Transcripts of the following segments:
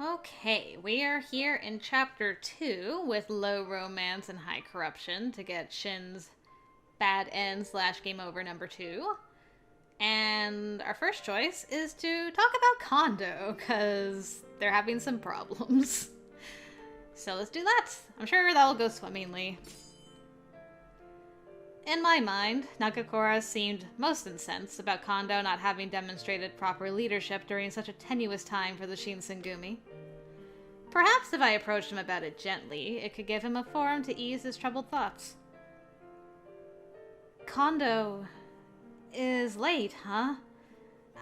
Okay, we are here in chapter 2 with low romance and high corruption to get Shin's bad end slash game over number 2. And our first choice is to talk about Kondo, because they're having some problems. So let's do that. I'm sure that'll go swimmingly. In my mind, Nagakura seemed most incensed about Kondo not having demonstrated proper leadership during such a tenuous time for the Shinsengumi. Perhaps if I approached him about it gently, it could give him a forum to ease his troubled thoughts. Kondo is late, huh?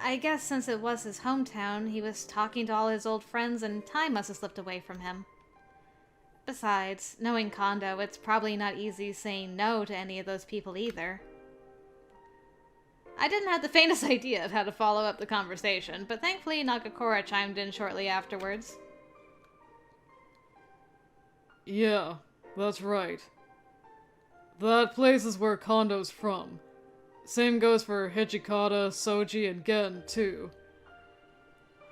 I guess since it was his hometown, he was talking to all his old friends and time must have slipped away from him. Besides, knowing Kondo, it's probably not easy saying no to any of those people either. I didn't have the faintest idea of how to follow up the conversation, but thankfully Nagakura chimed in shortly afterwards. Yeah, that's right. That place is where Kondo's from. Same goes for Hijikata, Soji, and Gen, too.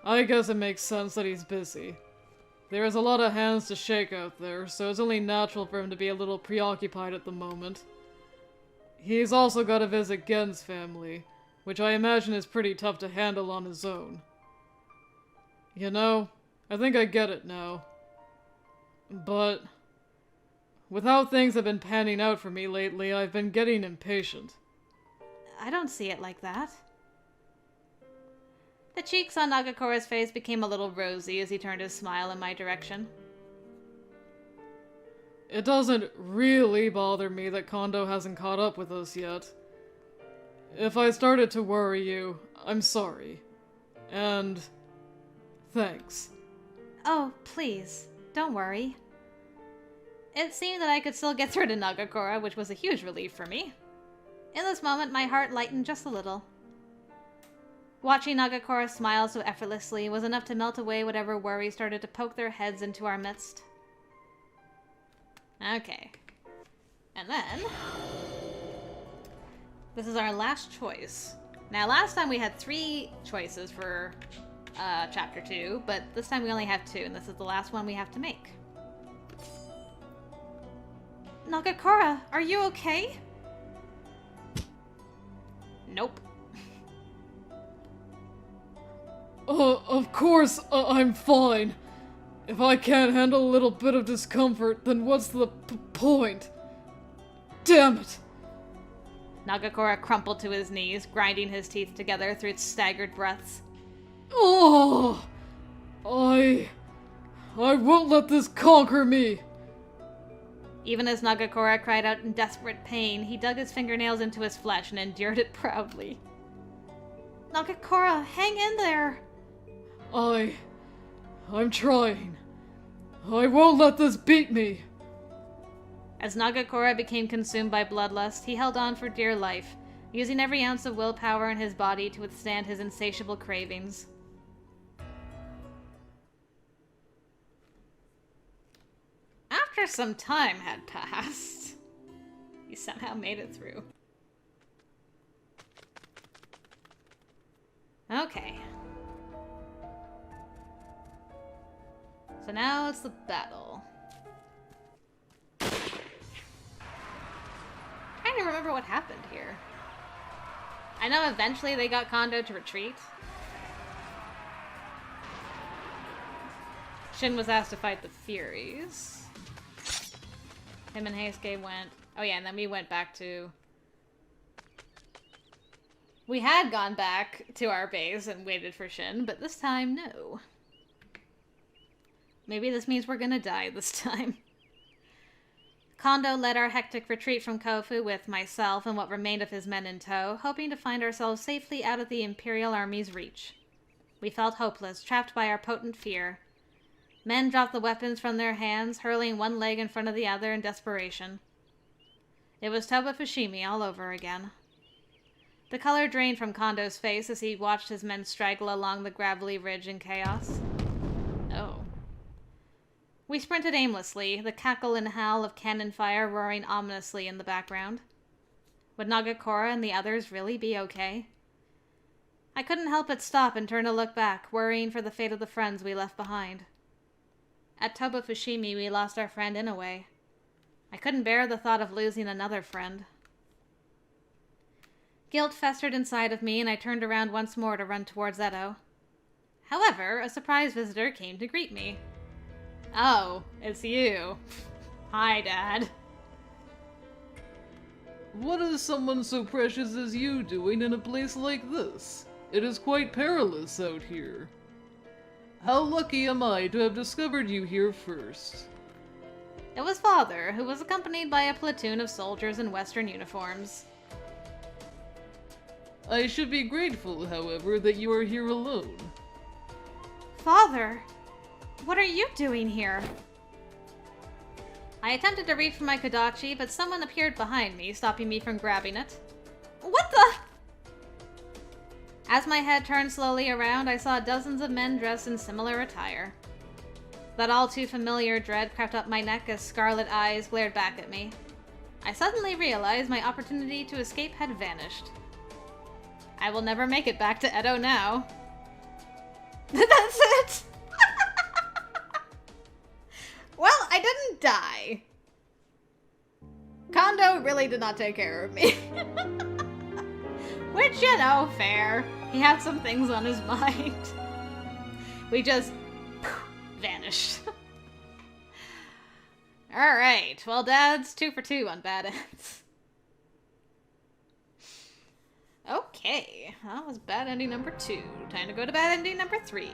I guess it makes sense that he's busy. There's a lot of hands to shake out there, so it's only natural for him to be a little preoccupied at the moment. He's also got to visit Gen's family, which I imagine is pretty tough to handle on his own. You know, I think I get it now. But with how things have been panning out for me lately, I've been getting impatient. I don't see it like that. The cheeks on Nagakura's face became a little rosy as he turned his smile in my direction. It doesn't really bother me that Kondo hasn't caught up with us yet. If I started to worry you, I'm sorry. And thanks. Oh, please, don't worry. It seemed that I could still get through to Nagakura, which was a huge relief for me. In this moment, my heart lightened just a little. Watching Nagakura smile so effortlessly was enough to melt away whatever worries started to poke their heads into our midst. Okay. And then this is our last choice. Now, last time we had 3 choices for chapter 2, but this time we only have 2, and this is the last one we have to make. Nagakura, are you okay? Nope. Of course, I'm fine. If I can't handle a little bit of discomfort, then what's the point? Damn it! Nagakura crumpled to his knees, grinding his teeth together through its staggered breaths. Oh! I won't let this conquer me! Even as Nagakura cried out in desperate pain, he dug his fingernails into his flesh and endured it proudly. Nagakura, hang in there! I'm trying. I won't let this beat me! As Nagakura became consumed by bloodlust, he held on for dear life, using every ounce of willpower in his body to withstand his insatiable cravings. After some time had passed, he somehow made it through. Okay. So now it's the battle. Trying to remember what happened here. I know eventually they got Kondo to retreat. Shin was asked to fight the Furies. Him and Heisuke went... Oh yeah, and then we went back to... We had gone back to our base and waited for Shin, but this time, no. Maybe this means we're gonna die this time. Kondo led our hectic retreat from Kofu with myself and what remained of his men in tow, hoping to find ourselves safely out of the Imperial Army's reach. We felt hopeless, trapped by our potent fear. Men dropped the weapons from their hands, hurling one leg in front of the other in desperation. It was Toba Fushimi all over again. The color drained from Kondo's face as he watched his men straggle along the gravelly ridge in chaos. Oh. We sprinted aimlessly, the cackle and howl of cannon fire roaring ominously in the background. Would Nagakura and the others really be okay? I couldn't help but stop and turn to look back, worrying for the fate of the friends we left behind. At Toba Fushimi, we lost our friend Inoue. I couldn't bear the thought of losing another friend. Guilt festered inside of me, and I turned around once more to run towards Edo. However, a surprise visitor came to greet me. Oh, it's you. Hi, Dad. What is someone so precious as you doing in a place like this? It is quite perilous out here. How lucky am I to have discovered you here first? It was Father, who was accompanied by a platoon of soldiers in Western uniforms. I should be grateful, however, that you are here alone. Father, what are you doing here? I attempted to reach for my kodachi, but someone appeared behind me, stopping me from grabbing it. What the? As my head turned slowly around, I saw dozens of men dressed in similar attire. That all too familiar dread crept up my neck as scarlet eyes glared back at me. I suddenly realized my opportunity to escape had vanished. I will never make it back to Edo now. That's it! Well, I didn't die. Kondo really did not take care of me. Which, you know, fair. He had some things on his mind. We just vanished. Alright, well, Dad's 2 for 2 on bad ends. Okay, that was bad ending number 2. Time to go to bad ending number 3.